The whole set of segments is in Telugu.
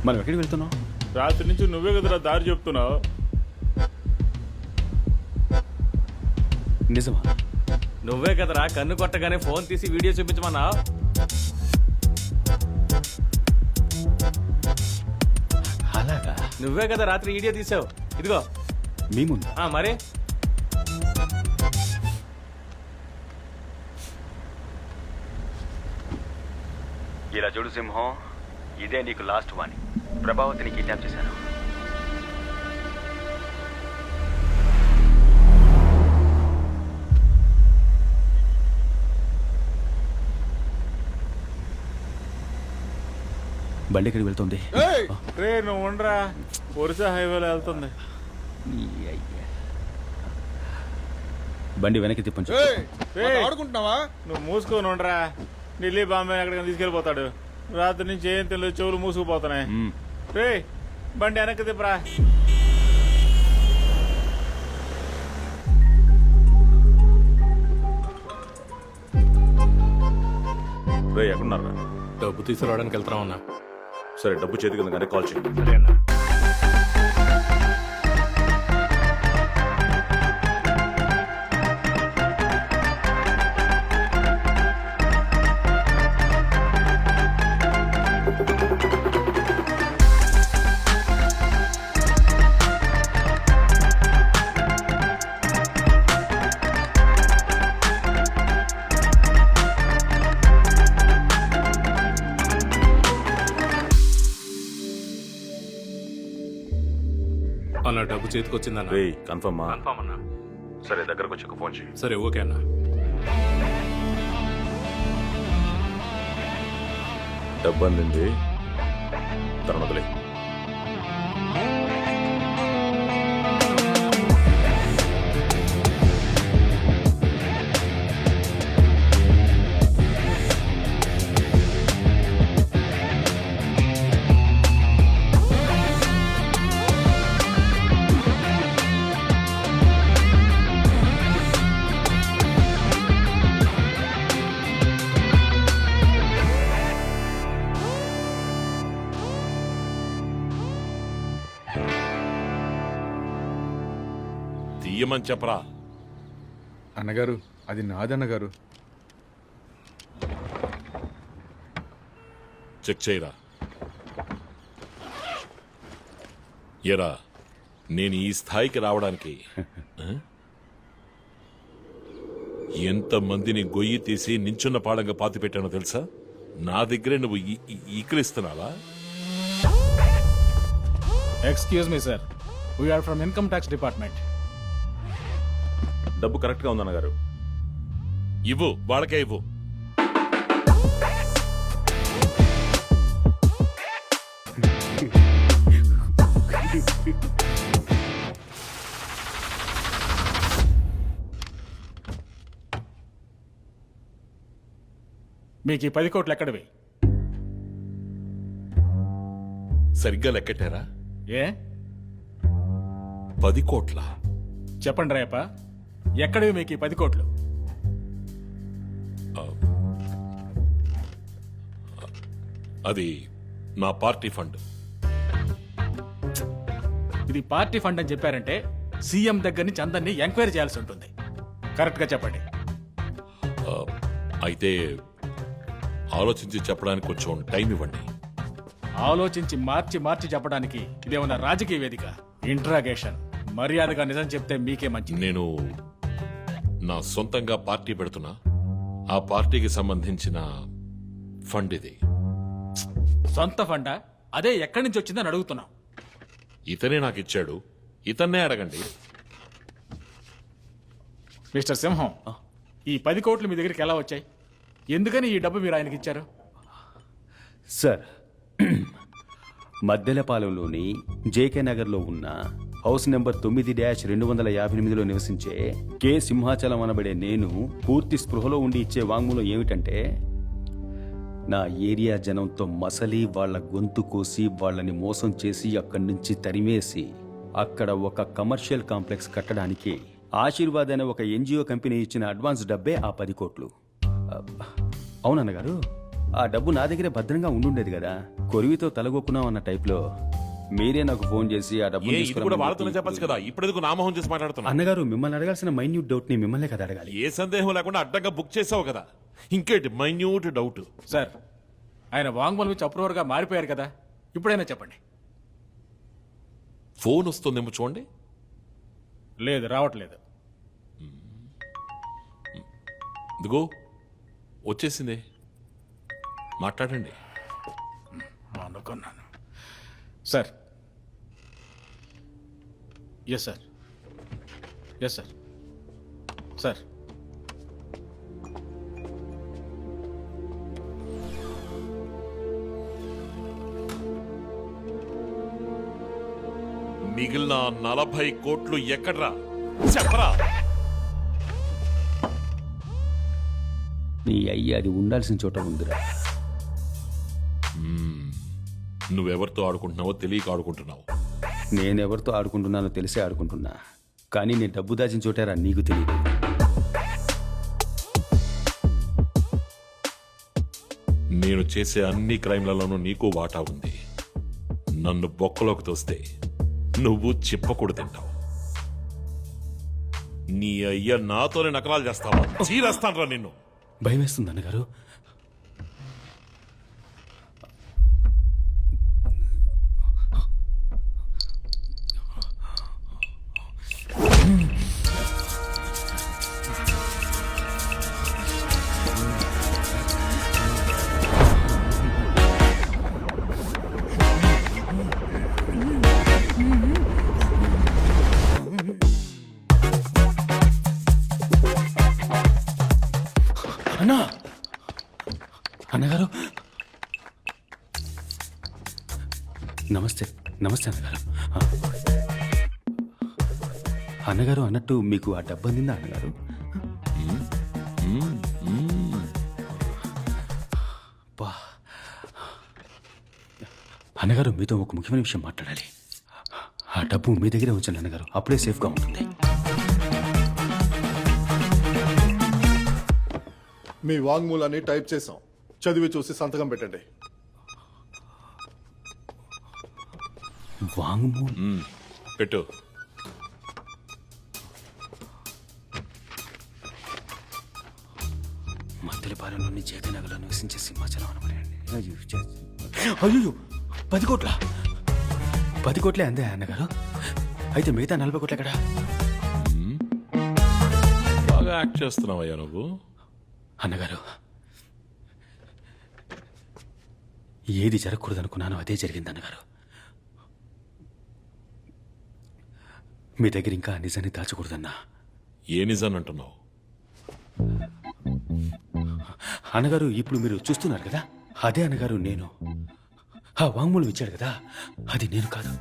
మనం ఎక్కడికి వెళ్తున్నాం? రాత్రి నుంచి నువ్వే కదరా దారి చెప్తున్నావు. నిజమా? నువ్వే కదరా కన్ను కొట్టగానే ఫోన్ తీసి వీడియో చూపించమన్నావు. అలాగా? నువ్వే కదా రాత్రి వీడియో తీసావు. ఇదిగో మీ ముందు. మరి ఇలా చూడు సింహం, ఇదే నీకు లాస్ట్ వార్నింగ్. ప్రభావతిని కిడ్నాప్ చేశాను. బండి ఎక్కడికి వెళ్తుంది? రే నువ్వు ఉండరా, ఒరిసా హైవేలో వెళ్తుంది. బండి వెనక్కి తిప్పండి. ఆడుకుంటున్నావా? నువ్వు మూసుకొని ఉండరా. ఢిల్లీ బాంబే ఎక్కడికైనా తీసుకెళ్ళిపోతాడు. రాత్రి నుంచి ఏం తెలియదు, చెవులు మూసుకుపోతున్నాయి. రే బండి వెనక్కి తిప్పరా. రే ఎక్కడున్నారా? డబ్బు తీసుకురావడానికి వెళ్తా ఉన్నా. సరే డబ్బు చేతికి ఉంది కానీ కాల్ చేయండి. అన్న డబ్బు చేతికి వచ్చిందన్న. రే కన్ఫర్మా? కన్ఫర్మ్ అన్నా. సరే దగ్గరకు వచ్చి ఫోన్ చేయి. సరే ఓకే అన్న. డబ్బు అందింది, తన వదిలే. తీయమని చెప్పరా. అన్నగారు అది నాదన్నగారు. చెక్ చేయరా. ఎరా నేను ఈ స్థాయికి రావడానికి ఎంతమందిని గొయ్యి తీసి నించున్న పాడంగా పాతి పెట్టానో తెలుసా? నా దగ్గరే నువ్వు ఈకరిస్తున్నావా? Excuse me sir, we are from income tax department. డబ్బు కరెక్ట్ గా ఉందన్న గారు. ఇవ్వు, వాళ్ళకే ఇవ్వు. మీకు ఈ 10 కోట్లు ఎక్కడివి? సరిగ్గా లెక్కటారా? ఏ 10 కోట్ల? చెప్పండి రేప, ఎక్కడివి మీకు ఈ 10 కోట్లు? అది నా పార్టీ ఫండ్. ఇది పార్టీ ఫండ్ అని చెప్పారంటే సీఎం దగ్గర నుంచి అందరినీ ఎంక్వైరీ చేయాల్సి ఉంటుంది. కరెక్ట్గా చెప్పండి. అయితే ఆలోచించి చెప్పడానికి కొంచెం టైం ఇవ్వండి. ఆలోచించి మార్చి చెప్పడానికి ఇదేమన్నా రాజకీయ వేదిక? ఇంట్రాగేషన్. మర్యాదగా నిజం చెప్తే మీకే మంచిది. నేను నా సొంతంగా పార్టీ పెడుతున్నా. ఆ పార్టీకి సంబంధించిన ఫండ్ ఇది. సొంత ఫండా? అదే ఎక్కడి నుంచి వచ్చిందని అడుగుతున్నాం. ఇతనే నాకు ఇచ్చాడు, ఇతన్నే అడగండి. మిస్టర్ సింహం, ఈ 10 కోట్లు మీ దగ్గరికి ఎలా వచ్చాయి? ఎందుకని ఈ డబ్బు మీరు ఆయనకి ఇచ్చారు? సార్, మద్దెలపాలెంలోని జేకే నగర్లో ఉన్న హౌస్ నెంబర్ 9-258లో నివసించే కె సింహాచలం అనబడే నేను పూర్తి స్పృహలో ఉండి ఇచ్చే వాంగ్మూలం ఏమిటంటే, నా ఏరియా జనంతో మసలి వాళ్ల గొంతు కోసి వాళ్ళని మోసం చేసి అక్కడి నుంచి తరిమేసి అక్కడ ఒక కమర్షియల్ కాంప్లెక్స్ కట్టడానికి ఆశీర్వాద్ అనే ఒక ఎన్జిఓ కంపెనీ ఇచ్చిన అడ్వాన్స్ డబ్బే ఆ 10 కోట్లు. అవునన్నగారు? ఆ డబ్బు నా దగ్గరే భద్రంగా ఉండుండేది కదా. కొరివితో తలగొక్కున్నాం అన్న టైప్లో మీరే నాకు ఫోన్ చేసి ఆ డబ్బు ఏ ఇది కూడా వాళ్ళతోనే చెప్పచ్చు కదా, ఇప్పుడెందుకు నామోహం చేసి మాట్లాడుతున్నా? అన్నగారు, మిమ్మల్ని అడగాల్సిన మైన్యూట్ డౌట్ ని మిమ్మల్నే కదా అడగాలి. ఏ సందేహం లేకుండా అడ్డంగా బుక్ చేసావు కదా, ఇంకేంటి మైన్యూట్ డౌట్? సార్, ఆయన వాంగ్మూలం ఇచ్చి అప్రూవర్గా మారిపోయారు కదా, ఇప్పుడైనా చెప్పండి. ఫోన్ వస్తుందేమో చూడండి. లేదు, రావట్లేదు. ఇదిగో వచ్చేసింది, మాట్లాడండి. అనుకున్నాను. Sir, yes sir, yes sir, sir. మిగిలిన 40 కోట్లు ఎక్కడ్రా చెప్పరా? నీ అయ్యి అది ఉండాల్సిన చోట ఉందిరా. నువ్వెవరితో ఆడుకుంటున్నావో తెలియక ఆడుకుంటున్నావు. నేనెవరితో ఆడుకుంటున్నానో తెలిసే ఆడుకుంటున్నా, కానీ నేను డబ్బు దాచిన చోటారా నీకు తెలియదు. నేను చేసే అన్ని క్రైమ్లలోనూ నీకు వాటా ఉంది. నన్ను బొక్కలోకి తోస్తే నువ్వు చిప్పకూడు తింటావు. నీ అయ్య నాతోనే నకలాలు చేస్తావా? చీరేస్తాన్రా నిన్ను. భయం వేస్తుంది అన్నగారు. అన్నా, అన్నగారు, నమస్తే. నమస్తే అన్నగారు. అన్నగారు, అన్నట్టు మీకు ఆ డబ్బు అందిందా అన్నగారు? బా. అన్నగారు, మీతో ఒక ముఖ్యమైన విషయం మాట్లాడాలి. ఆ డబ్బు మీ దగ్గరే ఉంచండి అన్నగారు, అప్పుడే సేఫ్గా ఉంటుంది. మీ వాంగ్మూలాన్ని టైప్ చేసాం, చదివి చూసి సంతకం పెట్టండి. వాంగ్మూలం పెట్టు. మద్దెలపాలెంలోని జేకనగర్లో నివసించే సింహాచలం అనబడండి. అయ్యో, 10 కోట్ల 10 కోట్లే అందే అన్నగారు. అయితే మిగతా 40 కోట్లు ఎక్కడా? బాగా యాక్ట్ చేస్తున్నావయ్యా నువ్వు. అన్నగారు, ఏది జరగకూడదు అనుకున్నానో అదే జరిగింది అన్నగారు. మీ దగ్గర ఇంకా ఆ నిజాన్ని దాచకూడదన్నా. ఏ నిజాన్ని అంటున్నావు? అన్నగారు, ఇప్పుడు మీరు చూస్తున్నారు కదా, అదే అన్నగారు నేను. ఆ వాంగ్మూలం ఇచ్చాడు కదా, అది నేను కాదు.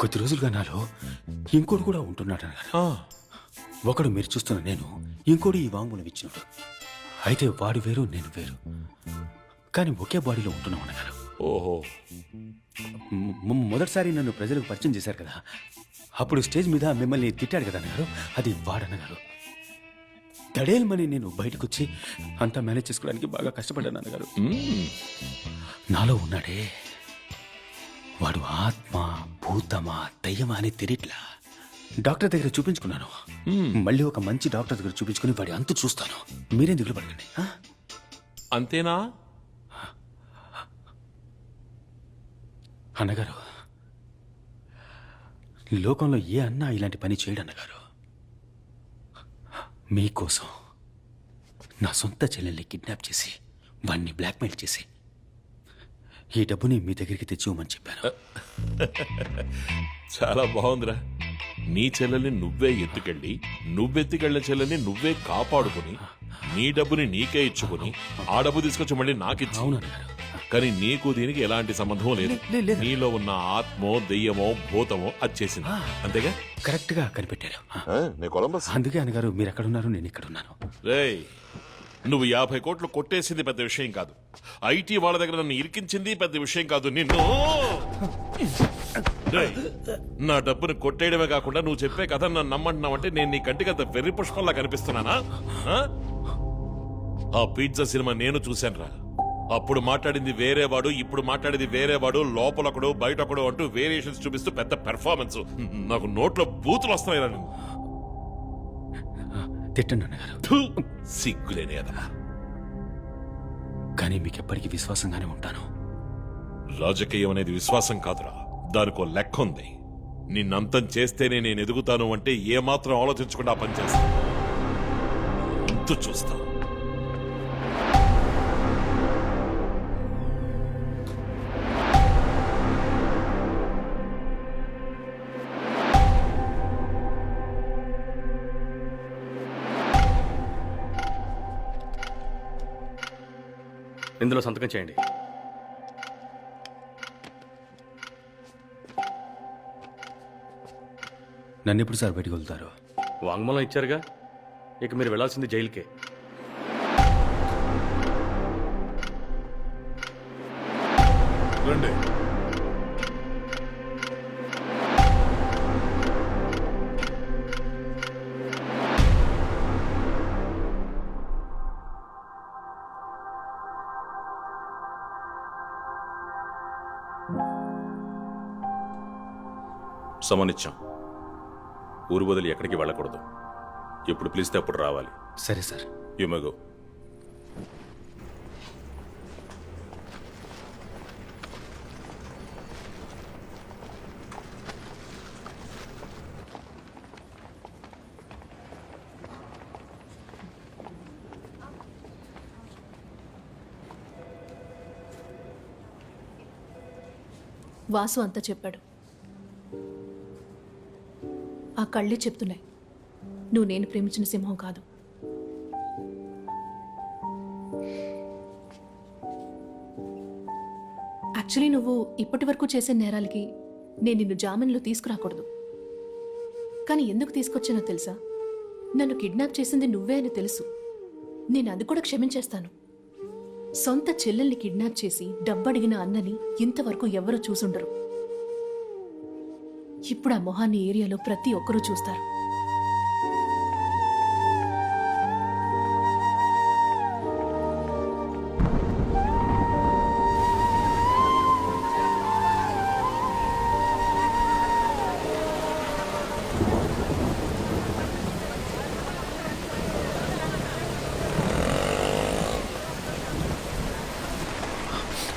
కొద్ది రోజులుగా నాలో ఇంకోటి కూడా ఉంటున్నాడు అన్నగారు. ఒకడు మీరు చూస్తున్న నేను, ఇంకోటి ఈ వాంగ్మూలం ఇచ్చినాడు. అయితే వాడు వేరు, నేను వేరు, కానీ ఒకే బాడీలో ఉంటున్నాం అన్నగారు. ఓహో, మొదటిసారి నన్ను ప్రజలకు పరిచయం చేశారు కదా, అప్పుడు స్టేజ్ మీద మిమ్మల్ని తిట్టాడు కదా అన్నగారు, అది వాడన్నగారు. దడేల్మని నేను బయటకు వచ్చి అంతా మేనేజ్ చేసుకోవడానికి బాగా కష్టపడ్డాను అన్నగారు. నాలో ఉన్నాడే, వాడు ఆత్మ, భూతమా, దయ్యమా అని తెలియట్లా. డాక్టర్ దగ్గర చూపించుకున్నాను. మళ్ళీ ఒక మంచి డాక్టర్ దగ్గర చూపించుకుని వాడి అంతు చూస్తాను. మీరేం దిగులు పడకండి. అంతేనా అన్నగారు? లోకంలో ఏ అన్నా ఇలాంటి పని చేయడు అన్నగారు. మీకోసం నా సొంత చెల్లెల్ని కిడ్నాప్ చేసి వాడిని బ్లాక్మెయిల్ చేసి ఈ డబ్బుని మీ దగ్గరికి తెచ్చివ్వమని చెప్పాను. చాలా బాగుందిరా. నీ చెల్లెల్ని నువ్వే ఎత్తుకెళ్ళి, నువ్వెత్తుకెళ్ళిన చెల్లెల్ని నువ్వే కాపాడుకుని, నీ డబ్బుని నీకే ఇచ్చుకుని, ఆ డబ్బు తీసుకొచ్చి మళ్ళీ నాకిచ్చి. అవును అన్నగారు. కానీ నీకు దీనికి ఎలాంటి సంబంధం లేదు. లేదు. నీలో ఉన్న ఆత్మో, దెయ్యమో, భూతమో అది చేసింది. అంతేగా? కరెక్ట్ గా కనిపెట్టారు. అందుకే అన్నగారు, మీరు ఎక్కడున్నారు, నేను ఇక్కడున్నాను. రేయ్, నువ్వు 50 కోట్లు కొట్టేసింది పెద్ద విషయం కాదు. ఐటీ వాళ్ళ దగ్గర నన్ను ఇరికించింది పెద్ద విషయం కాదు. నిన్ను రేయ్, నా డబ్బుని కొట్టేయడమే కాకుండా నువ్వు చెప్పే కథ నన్ను నమ్మంటున్నావంటే నేను నీ కంటికి అంత వెర్రి పుష్పంలా కనిపిస్తున్నానా? ఆ పిజ్జా సినిమా నేను చూశానురా. అప్పుడు మాట్లాడింది వేరేవాడు, ఇప్పుడు మాట్లాడేది వేరేవాడు, లోపలొకడు బయటొకడు అంటూ వేరియేషన్స్ చూపిస్తూ పెద్ద పెర్ఫార్మెన్స్. నాకు నోట్లో బూతులు వస్తున్నాయి. తిట్టండి అన్నగారు, సిగ్గులేని అదమా. కానీ మీకు ఎప్పటికీ విశ్వాసంగానే ఉంటాను. రాజకీయం అనేది విశ్వాసం కాదురా, దానికో లెక్క ఉంది. నిన్నంతం చేస్తేనే నేను ఎదుగుతాను అంటే ఏమాత్రం ఆలోచించకుండా ఆ పని చేస్తాను. అంతు చూస్తా. ఇందులో సంతకం చేయండి. నన్ను ఎప్పుడు సార్ బయటకు వెళ్తారు? వాంగ్మూలం ఇచ్చారుగా, ఇక మీరు వెళ్ళాల్సింది జైలుకే. రండి. సమనిచ్చాం. ఊరు వదిలి ఎక్కడికి వెళ్ళకూడదు. ఎప్పుడు పిలిస్తే అప్పుడు రావాలి. సరే సార్. యుమగో. వాసు అంతా చెప్పాడు. ఆ కళ్ళే చెప్తున్నాయి నువ్వు నేను ప్రేమించిన సింహం కాదు. యాక్చువల్లీ నువ్వు ఇప్పటి వరకు చేసే నేరాలకి నేను నిన్ను జామీన్లో తీసుకురాకూడదు. కానీ ఎందుకు తీసుకొచ్చానో తెలుసా? నన్ను కిడ్నాప్ చేసింది నువ్వే అని తెలుసు. నేను అది కూడా క్షమించేస్తాను. సొంత చెల్లెల్ని కిడ్నాప్ చేసి డబ్బడిగిన అన్నని ఇంతవరకు ఎవరూ చూసుండరు. ఇప్పుడు ఆ మొహాన్ని ఏరియాలో ప్రతి ఒక్కరూ చూస్తారు.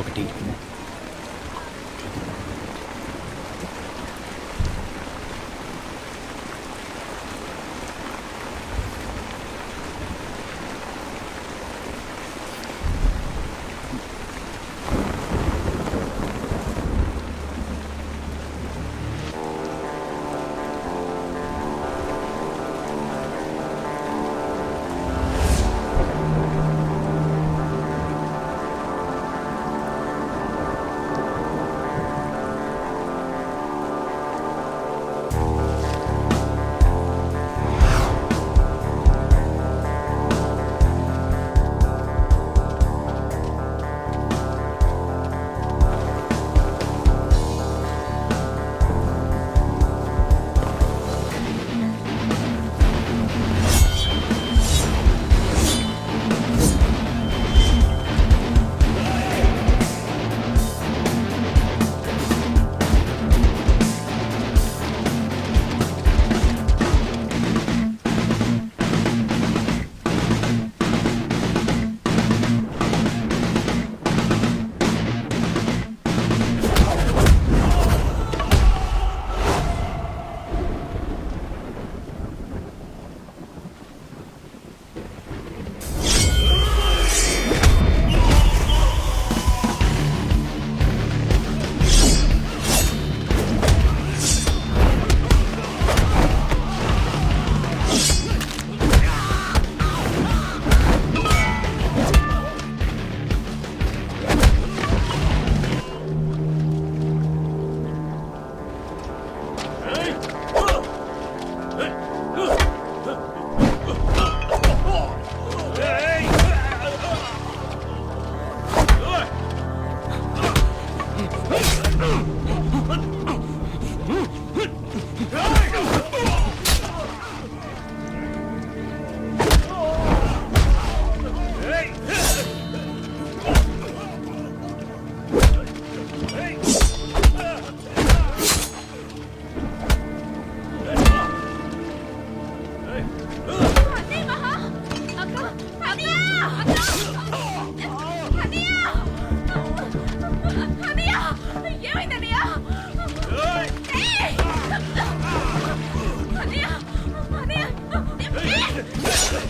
ఒకటి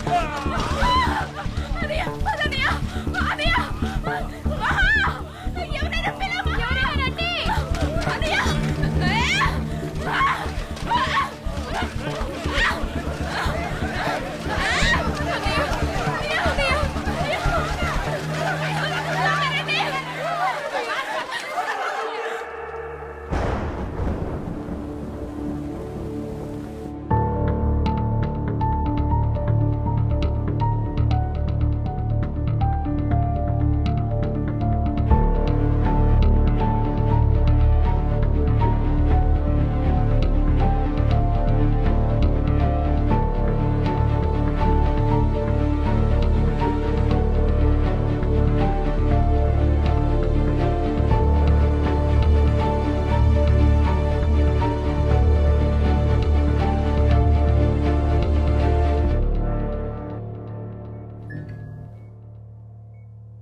ఆ!